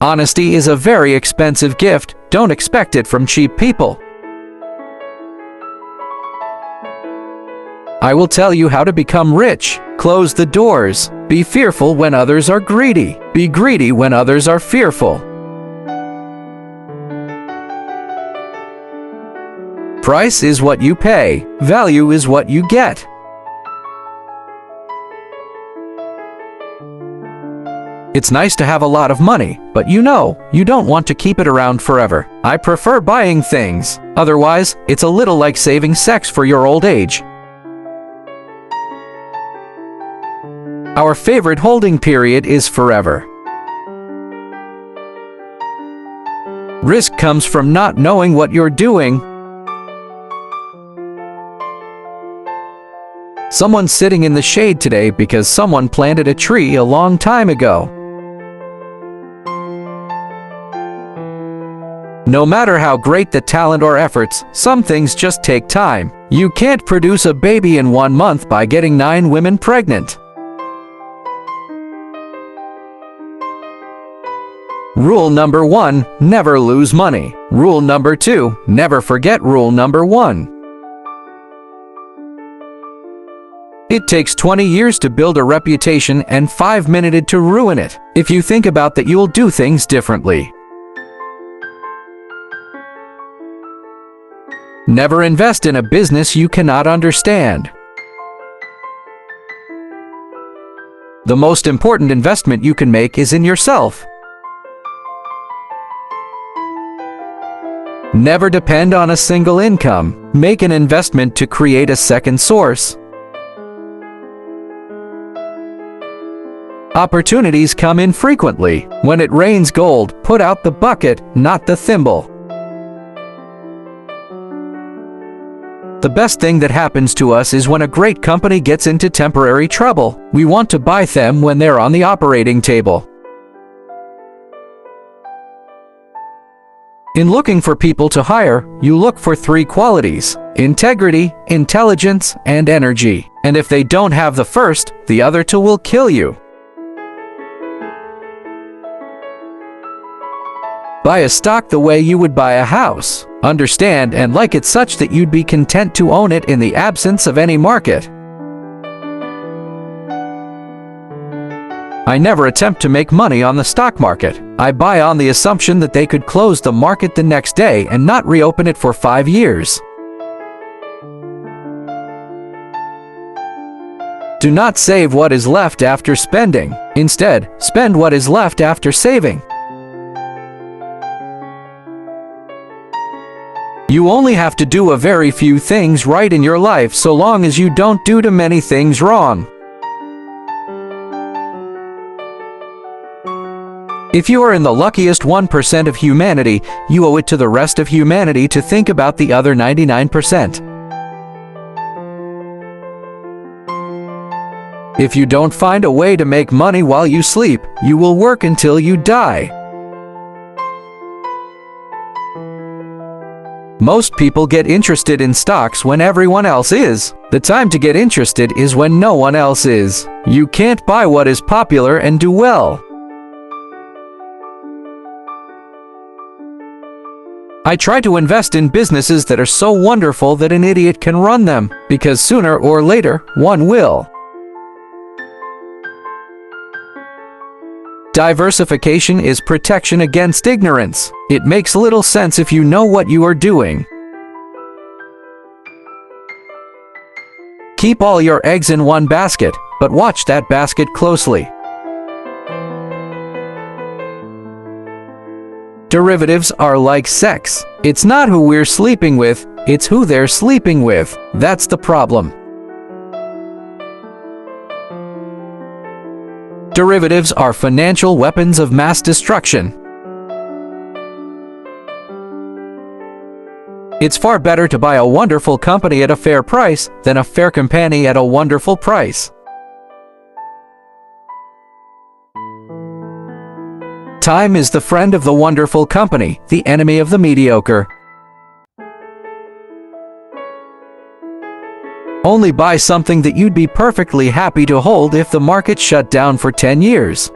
Honesty is a very expensive gift. Don't expect it from cheap people. I will tell you how to become rich. Close the doors. Be fearful when others are greedy. Be greedy when others are fearful. Price is what you pay. Value is what you get. It's nice to have a lot of money, but you don't want to keep it around forever. I prefer buying things. Otherwise, it's a little like saving sex for your old age. Our favorite holding period is forever. Risk comes from not knowing what you're doing. Someone's sitting in the shade today because someone planted a tree a long time ago. No matter how great the talent or efforts, some things just take time. You can't produce a baby in 1 month by getting 9 women pregnant. Rule number 1, never lose money. Rule number 2, never forget rule number 1. It takes 20 years to build a reputation and 5 minutes to ruin it. If you think about that, you'll do things differently. Never invest in a business you cannot understand. The most important investment you can make is in yourself. Never depend on a single income. Make an investment to create a second source. Opportunities come infrequently. When it rains gold, put out the bucket, not the thimble. The best thing that happens to us is when a great company gets into temporary trouble. We want to buy them when they're on the operating table. In looking for people to hire, you look for 3 qualities: integrity, intelligence, and energy. And if they don't have the first, the other 2 will kill you. Buy a stock the way you would buy a house. Understand and like it such that you'd be content to own it in the absence of any market. I never attempt to make money on the stock market. I buy on the assumption that they could close the market the next day and not reopen it for 5 years. Do not save what is left after spending. Instead, spend what is left after saving. You only have to do a very few things right in your life so long as you don't do too many things wrong. If you are in the luckiest 1% of humanity, you owe it to the rest of humanity to think about the other 99%. If you don't find a way to make money while you sleep, you will work until you die. Most people get interested in stocks when everyone else is. The time to get interested is when no one else is. You can't buy what is popular and do well. I try to invest in businesses that are so wonderful that an idiot can run them, because sooner or later, one will. Diversification is protection against ignorance. It makes little sense if you know what you are doing. Keep all your eggs in one basket, but watch that basket closely. Derivatives are like sex. It's not who we're sleeping with, it's who they're sleeping with. That's the problem. Derivatives are financial weapons of mass destruction. It's far better to buy a wonderful company at a fair price than a fair company at a wonderful price. Time is the friend of the wonderful company, the enemy of the mediocre. Only buy something that you'd be perfectly happy to hold if the market shut down for 10 years.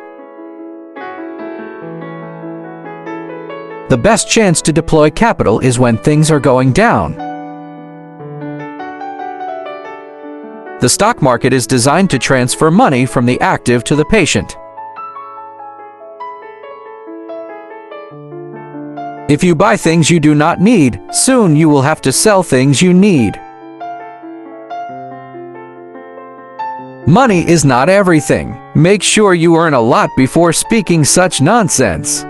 The best chance to deploy capital is when things are going down. The stock market is designed to transfer money from the active to the patient. If you buy things you do not need, soon you will have to sell things you need. Money is not everything. Make sure you earn a lot before speaking such nonsense.